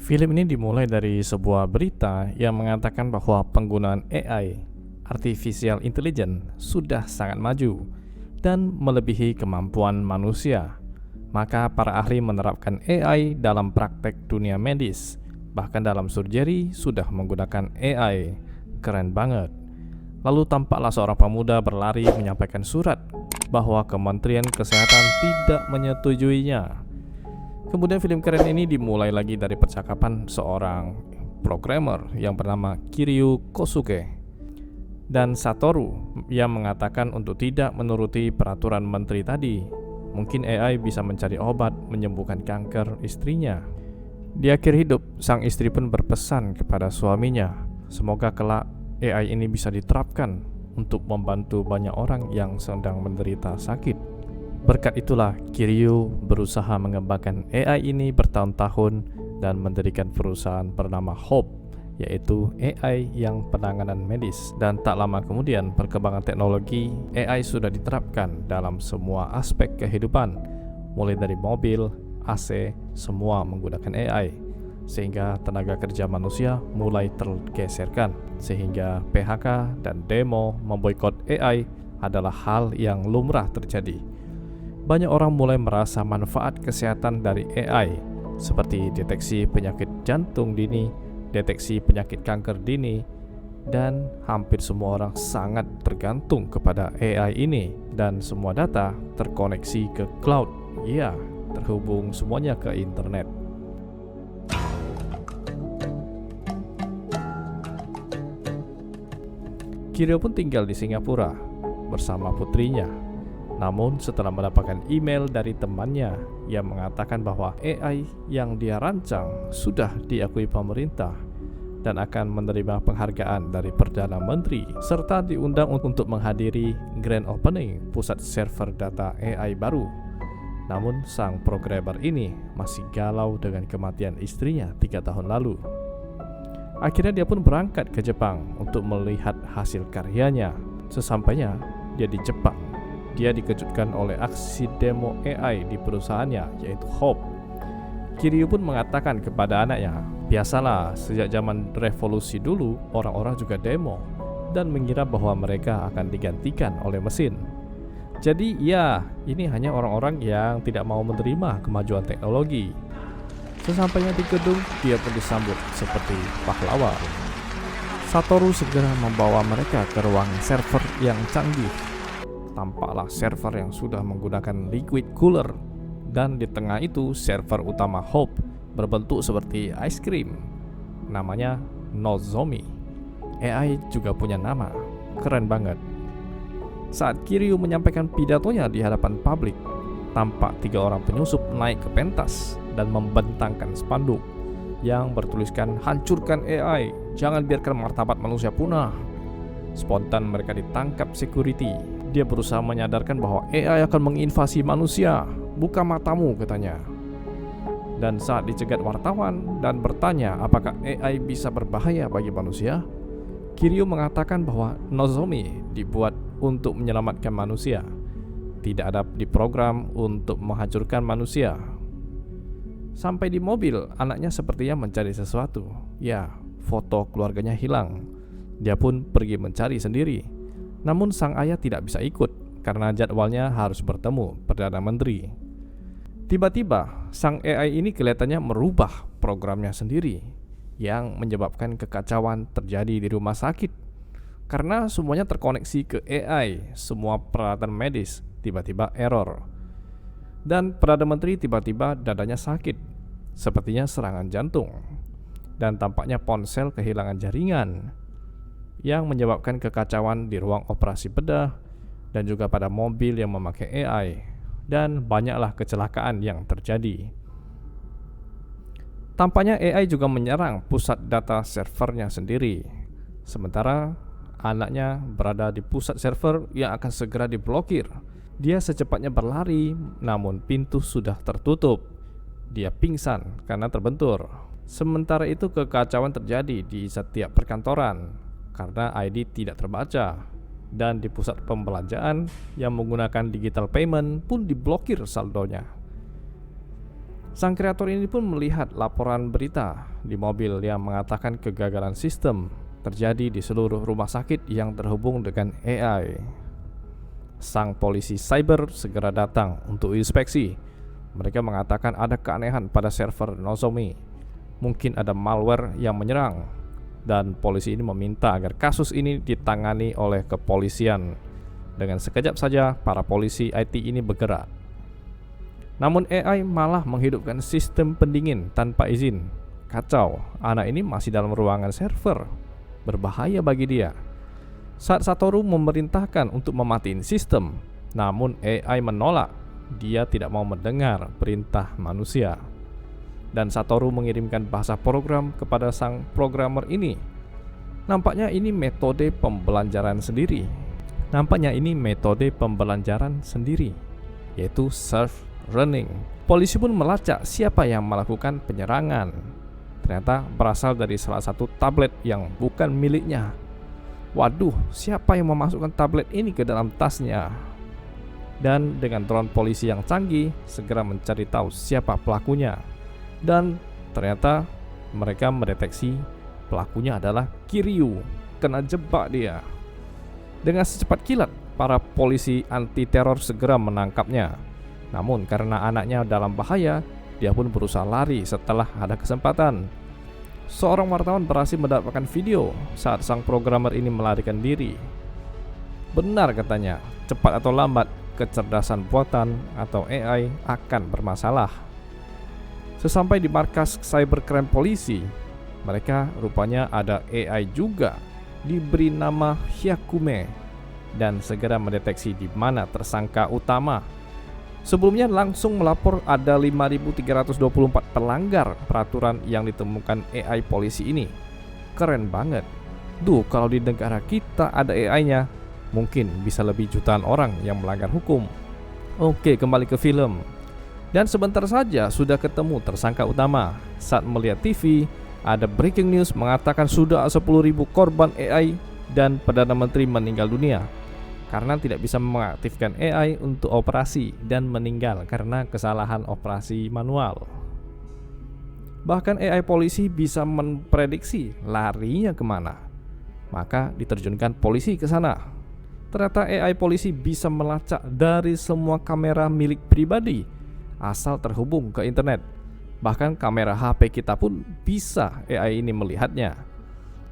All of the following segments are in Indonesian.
Film ini dimulai dari sebuah berita yang mengatakan bahwa penggunaan AI, Artificial Intelligence, sudah sangat maju dan melebihi kemampuan manusia. Maka para ahli menerapkan AI dalam praktek dunia medis, bahkan dalam surgery sudah menggunakan AI. Keren banget. Lalu tampaklah seorang pemuda berlari menyampaikan surat bahwa Kementerian Kesehatan tidak menyetujuinya. Kemudian film keren ini dimulai lagi dari percakapan seorang programmer yang bernama Kiryu Kosuke dan Satoru yang mengatakan untuk tidak menuruti peraturan menteri tadi. Mungkin AI bisa mencari obat menyembuhkan kanker istrinya. Di akhir hidup, sang istri pun berpesan kepada suaminya, semoga kelak AI ini bisa diterapkan untuk membantu banyak orang yang sedang menderita sakit. Berkat itulah Kiryu berusaha mengembangkan AI ini bertahun-tahun dan mendirikan perusahaan bernama Hope, yaitu AI yang penanganan medis. Dan tak lama kemudian perkembangan teknologi AI sudah diterapkan dalam semua aspek kehidupan, mulai dari mobil, AC, semua menggunakan AI, sehingga tenaga kerja manusia mulai tergeserkan, sehingga PHK dan demo memboikot AI adalah hal yang lumrah terjadi. Banyak orang mulai merasa manfaat kesehatan dari AI, seperti deteksi penyakit jantung dini, deteksi penyakit kanker dini, dan hampir semua orang sangat tergantung kepada AI ini, dan semua data terkoneksi ke cloud. Ya, terhubung semuanya ke internet. Kiryu pun tinggal di Singapura bersama putrinya. Namun setelah mendapatkan email dari temannya yang mengatakan bahwa AI yang dia rancang sudah diakui pemerintah dan akan menerima penghargaan dari Perdana Menteri, serta diundang untuk menghadiri grand opening pusat server data AI baru. Namun sang programmer ini masih galau dengan kematian istrinya 3 tahun lalu. Akhirnya dia pun berangkat ke Jepang untuk melihat hasil karyanya. Sesampainya dia di Jepang, dia dikejutkan oleh aksi demo AI di perusahaannya, yaitu Hope. Kiryu pun mengatakan kepada anaknya, biasalah sejak zaman revolusi dulu orang-orang juga demo dan mengira bahwa mereka akan digantikan oleh mesin. Jadi ya, ini hanya orang-orang yang tidak mau menerima kemajuan teknologi. Sesampainya di gedung, dia pun disambut seperti pahlawan. Satoru segera membawa mereka ke ruang server yang canggih. Tampaklah server yang sudah menggunakan liquid cooler, dan di tengah itu server utama Hope berbentuk seperti ice cream. Namanya Nozomi. AI juga punya nama, keren banget. Saat Kiryu menyampaikan pidatonya di hadapan publik, tampak 3 orang penyusup naik ke pentas dan membentangkan spanduk yang bertuliskan hancurkan AI, jangan biarkan martabat manusia punah. Spontan mereka ditangkap security. Dia berusaha menyadarkan bahwa AI akan menginvasi manusia. Buka matamu, katanya. Dan saat dicegat wartawan dan bertanya apakah AI bisa berbahaya bagi manusia, Kiryu mengatakan bahwa Nozomi dibuat untuk menyelamatkan manusia, tidak ada diprogram untuk menghancurkan manusia. Sampai di mobil, anaknya sepertinya mencari sesuatu. Ya, foto keluarganya hilang. Dia pun pergi mencari sendiri. Namun sang ayah tidak bisa ikut karena jadwalnya harus bertemu Perdana Menteri. Tiba-tiba sang AI ini kelihatannya merubah programnya sendiri, yang menyebabkan kekacauan terjadi di rumah sakit. Karena semuanya terkoneksi ke AI, semua peralatan medis tiba-tiba error. Dan Perdana Menteri tiba-tiba dadanya sakit, sepertinya serangan jantung. Dan tampaknya ponsel kehilangan jaringan, yang menyebabkan kekacauan di ruang operasi bedah dan juga pada mobil yang memakai AI, dan banyaklah kecelakaan yang terjadi. Tampaknya AI juga menyerang pusat data servernya sendiri, sementara anaknya berada di pusat server yang akan segera diblokir. Dia secepatnya berlari, namun pintu sudah tertutup. Dia pingsan karena terbentur. Sementara itu kekacauan terjadi di setiap perkantoran karena ID tidak terbaca, dan di pusat pembelanjaan yang menggunakan digital payment pun diblokir saldonya. Sang kreator ini pun melihat laporan berita di mobil yang mengatakan kegagalan sistem terjadi di seluruh rumah sakit yang terhubung dengan AI. Sang polisi cyber segera datang untuk inspeksi. Mereka mengatakan ada keanehan pada server Nozomi. Mungkin ada malware yang menyerang, dan polisi ini meminta agar kasus ini ditangani oleh kepolisian. Dengan sekejap saja para polisi IT ini bergerak. Namun AI malah menghidupkan sistem pendingin tanpa izin. Kacau, anak ini masih dalam ruangan server. Berbahaya bagi dia. Saat Satoru memerintahkan untuk mematiin sistem, namun AI menolak. Dia tidak mau mendengar perintah manusia. Dan Satoru mengirimkan bahasa program kepada sang programmer ini. Nampaknya ini metode pembelajaran sendiri. Yaitu self-learning. Polisi pun melacak siapa yang melakukan penyerangan. Ternyata berasal dari salah satu tablet yang bukan miliknya. Waduh, siapa yang memasukkan tablet ini ke dalam tasnya? Dan dengan drone polisi yang canggih, segera mencari tahu siapa pelakunya. Dan ternyata mereka mendeteksi pelakunya adalah Kiryu. Kena jebak dia. Dengan secepat kilat, para polisi anti-teror segera menangkapnya. Namun karena anaknya dalam bahaya, dia pun berusaha lari setelah ada kesempatan. Seorang wartawan berhasil mendapatkan video saat sang programmer ini melarikan diri. Benar katanya, cepat atau lambat, kecerdasan buatan atau AI akan bermasalah. Sesampai di markas cybercrime polisi, mereka rupanya ada AI juga, diberi nama Hyakume, dan segera mendeteksi di mana tersangka utama. Sebelumnya langsung melapor ada 5.324 pelanggar peraturan yang ditemukan AI polisi ini. Keren banget. Duh, kalau di negara kita ada AI-nya, mungkin bisa lebih jutaan orang yang melanggar hukum. Oke, kembali ke film. Dan sebentar saja sudah ketemu tersangka utama. Saat melihat TV, ada breaking news mengatakan sudah 10.000 korban AI dan Perdana Menteri meninggal dunia karena tidak bisa mengaktifkan AI untuk operasi dan meninggal karena kesalahan operasi manual. Bahkan AI polisi bisa memprediksi larinya kemana. Maka diterjunkan polisi ke sana. Ternyata AI polisi bisa melacak dari semua kamera milik pribadi asal terhubung ke internet. Bahkan kamera HP kita pun bisa AI ini melihatnya.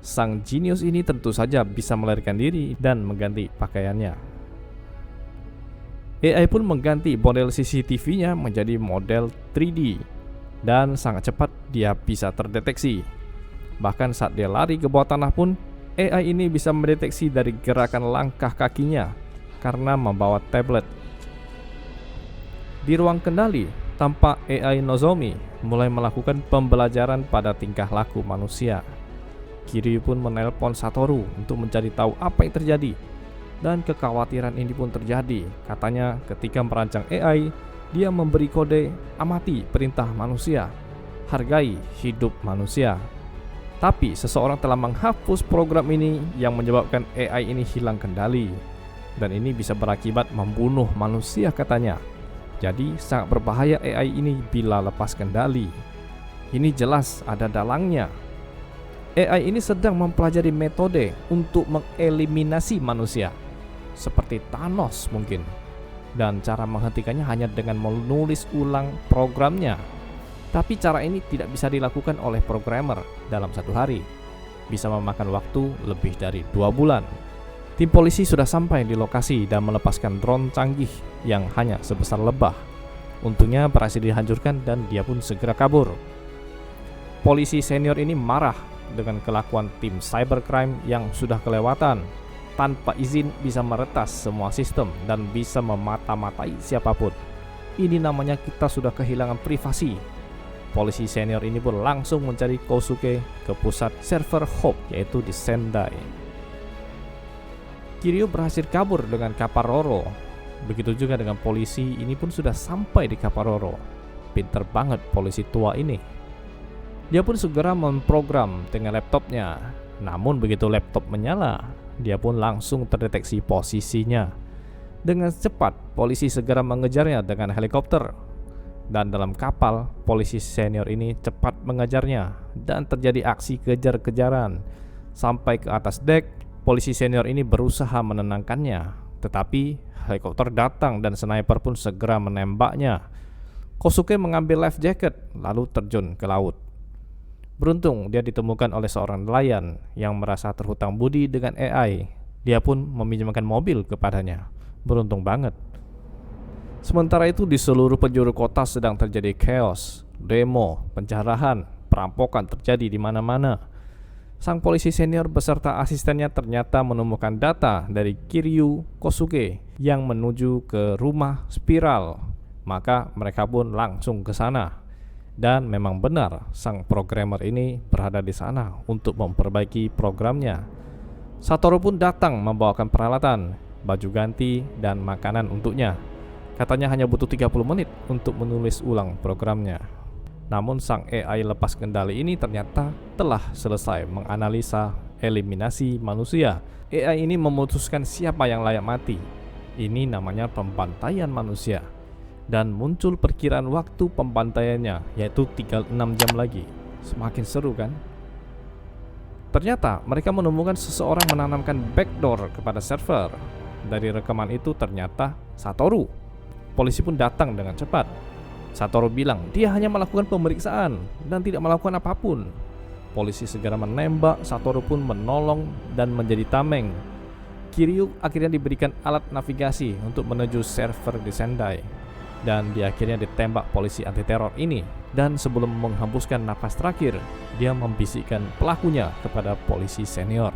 Sang jenius ini tentu saja bisa melarikan diri dan mengganti pakaiannya. AI pun mengganti model CCTV-nya menjadi model 3D dan sangat cepat dia bisa terdeteksi. Bahkan saat dia lari ke bawah tanah pun AI ini bisa mendeteksi dari gerakan langkah kakinya karena membawa tablet. Di ruang kendali, tampak AI Nozomi mulai melakukan pembelajaran pada tingkah laku manusia. Kiryu pun menelpon Satoru untuk mencari tahu apa yang terjadi. Dan kekhawatiran ini pun terjadi. Katanya ketika merancang AI, dia memberi kode amati perintah manusia, hargai hidup manusia. Tapi seseorang telah menghapus program ini yang menyebabkan AI ini hilang kendali. Dan ini bisa berakibat membunuh manusia katanya. Jadi sangat berbahaya AI ini bila lepas kendali. Ini jelas ada dalangnya. AI ini sedang mempelajari metode untuk mengeliminasi manusia, seperti Thanos mungkin. Dan cara menghentikannya hanya dengan menulis ulang programnya. Tapi cara ini tidak bisa dilakukan oleh programmer dalam satu hari. Bisa memakan waktu lebih dari 2 bulan. Tim polisi sudah sampai di lokasi dan melepaskan drone canggih yang hanya sebesar lebah. Untungnya berhasil dihancurkan dan dia pun segera kabur. Polisi senior ini marah dengan kelakuan tim cybercrime yang sudah kelewatan. Tanpa izin bisa meretas semua sistem dan bisa memata-matai siapapun. Ini namanya kita sudah kehilangan privasi. Polisi senior ini pun langsung mencari Kosuke ke pusat server Hope, yaitu di Sendai. Kiryu berhasil kabur dengan kapal Roro. Begitu juga dengan polisi ini pun sudah sampai di kapal Roro. Pinter banget polisi tua ini. Dia pun segera memprogram dengan laptopnya. Namun begitu laptop menyala, dia pun langsung terdeteksi posisinya. Dengan cepat, polisi segera mengejarnya dengan helikopter. Dan dalam kapal, polisi senior ini cepat mengejarnya dan terjadi aksi kejar-kejaran. Sampai ke atas dek, polisi senior ini berusaha menenangkannya, tetapi helikopter datang dan sniper pun segera menembaknya. Kosuke mengambil life jacket lalu terjun ke laut. Beruntung dia ditemukan oleh seorang nelayan yang merasa terhutang budi dengan AI. Dia pun meminjamkan mobil kepadanya. Beruntung banget. Sementara itu di seluruh penjuru kota sedang terjadi chaos, demo, penjarahan, perampokan terjadi di mana-mana. Sang polisi senior beserta asistennya ternyata menemukan data dari Kiryu Kosuke yang menuju ke rumah spiral. Maka mereka pun langsung ke sana. Dan memang benar sang programmer ini berada di sana untuk memperbaiki programnya. Satoru pun datang membawakan peralatan, baju ganti, dan makanan untuknya. Katanya hanya butuh 30 menit untuk menulis ulang programnya. Namun sang AI lepas kendali ini ternyata telah selesai menganalisa eliminasi manusia. AI ini memutuskan siapa yang layak mati. Ini namanya pembantaian manusia. Dan muncul perkiraan waktu pembantaiannya, yaitu tinggal 6 jam lagi. Semakin seru kan? Ternyata mereka menemukan seseorang menanamkan backdoor kepada server. Dari rekaman itu ternyata Satoru. Polisi pun datang dengan cepat. Satoru bilang dia hanya melakukan pemeriksaan dan tidak melakukan apapun. Polisi segera menembak, Satoru pun menolong dan menjadi tameng. Kiryu akhirnya diberikan alat navigasi untuk menuju server di Sendai. Dan dia akhirnya ditembak polisi anti teror ini. Dan sebelum menghembuskan nafas terakhir, dia membisikkan pelakunya kepada polisi senior.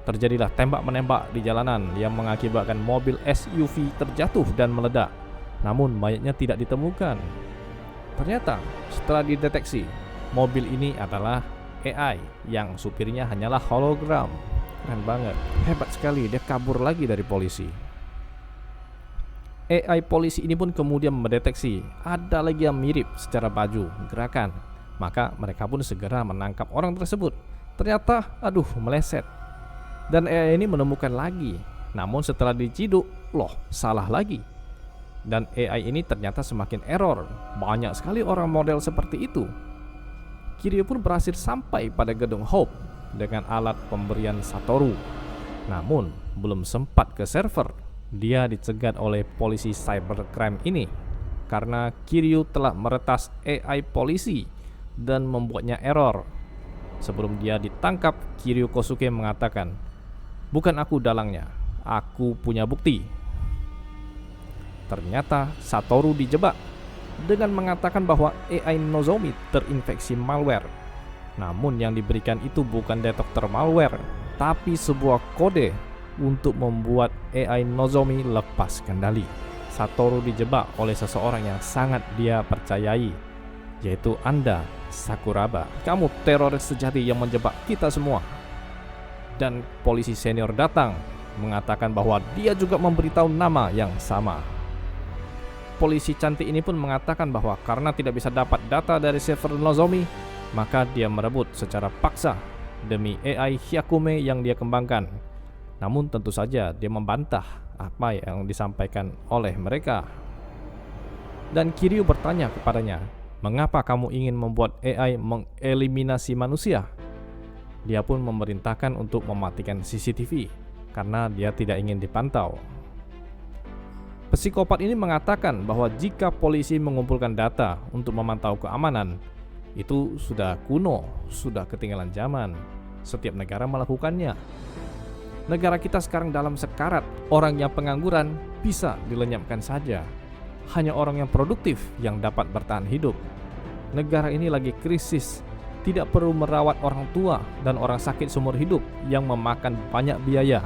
Terjadilah tembak-menembak di jalanan yang mengakibatkan mobil SUV terjatuh dan meledak. Namun mayatnya tidak ditemukan. Ternyata setelah dideteksi, mobil ini adalah AI yang supirnya hanyalah hologram. Keren banget, hebat sekali, dia kabur lagi dari polisi. AI polisi ini pun kemudian mendeteksi ada lagi yang mirip secara baju, gerakan. Maka mereka pun segera menangkap orang tersebut. Ternyata, meleset. Dan AI ini menemukan lagi. Namun setelah diciduk, salah lagi. Dan AI ini ternyata semakin error. Banyak sekali orang model seperti itu. Kiryu pun berhasil sampai pada gedung Hope dengan alat pemberian Satoru. Namun belum sempat ke server, dia dicegat oleh polisi cybercrime ini karena Kiryu telah meretas AI polisi dan membuatnya error. Sebelum dia ditangkap, Kiryu Kosuke mengatakan, "Bukan aku dalangnya, aku punya bukti." Ternyata Satoru dijebak dengan mengatakan bahwa AI Nozomi terinfeksi malware. Namun yang diberikan itu bukan detektor malware, tapi sebuah kode untuk membuat AI Nozomi lepas kendali. Satoru dijebak oleh seseorang yang sangat dia percayai, yaitu Anda, Sakuraba. Kamu teroris sejati yang menjebak kita semua. Dan polisi senior datang mengatakan bahwa dia juga memberitahu nama yang sama. Polisi cantik ini pun mengatakan bahwa karena tidak bisa dapat data dari server Nozomi, maka dia merebut secara paksa demi AI Hyakume yang dia kembangkan. Namun tentu saja dia membantah apa yang disampaikan oleh mereka. Dan Kiryu bertanya kepadanya, "Mengapa kamu ingin membuat AI mengeliminasi manusia?" Dia pun memerintahkan untuk mematikan CCTV karena dia tidak ingin dipantau. Psikopat ini mengatakan bahwa jika polisi mengumpulkan data untuk memantau keamanan, itu sudah kuno, sudah ketinggalan zaman. Setiap negara melakukannya. Negara kita sekarang dalam sekarat. Orang yang pengangguran bisa dilenyapkan saja. Hanya orang yang produktif yang dapat bertahan hidup. Negara ini lagi krisis. Tidak perlu merawat orang tua dan orang sakit seumur hidup yang memakan banyak biaya.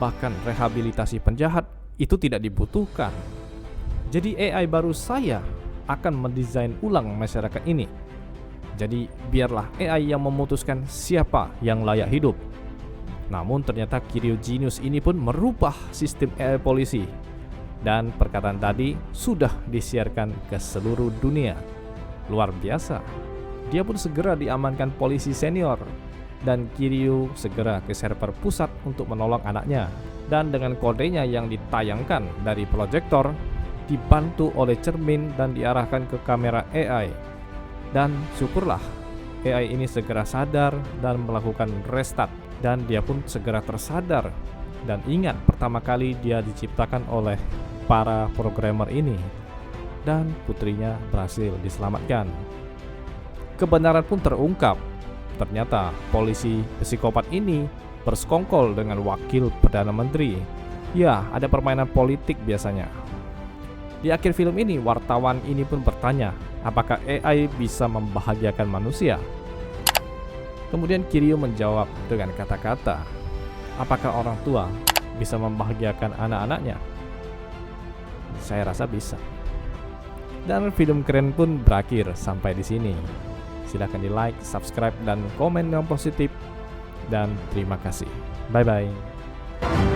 Bahkan rehabilitasi penjahat itu tidak dibutuhkan. Jadi AI baru saya akan mendesain ulang masyarakat ini. Jadi biarlah AI yang memutuskan siapa yang layak hidup. Namun ternyata Kiryu Genius ini pun merubah sistem AI polisi. Dan perkataan tadi sudah disiarkan ke seluruh dunia. Luar biasa. Dia pun segera diamankan polisi senior. Dan Kiryu segera ke server pusat untuk menolong anaknya. Dan dengan kodenya yang ditayangkan dari proyektor, dibantu oleh cermin dan diarahkan ke kamera AI. Dan syukurlah AI ini segera sadar dan melakukan restart, dan dia pun segera tersadar dan ingat pertama kali dia diciptakan oleh para programmer ini, dan putrinya berhasil diselamatkan. Kebenaran pun terungkap. Ternyata polisi psikopat ini bersekongkol dengan wakil Perdana Menteri. Ya, ada permainan politik biasanya. Di akhir film ini, wartawan ini pun bertanya, apakah AI bisa membahagiakan manusia? Kemudian Kiryu menjawab dengan kata-kata, apakah orang tua bisa membahagiakan anak-anaknya? Saya rasa bisa. Dan film keren pun berakhir sampai di sini. Silahkan di like, subscribe, dan komen yang positif. Dan terima kasih. Bye-bye.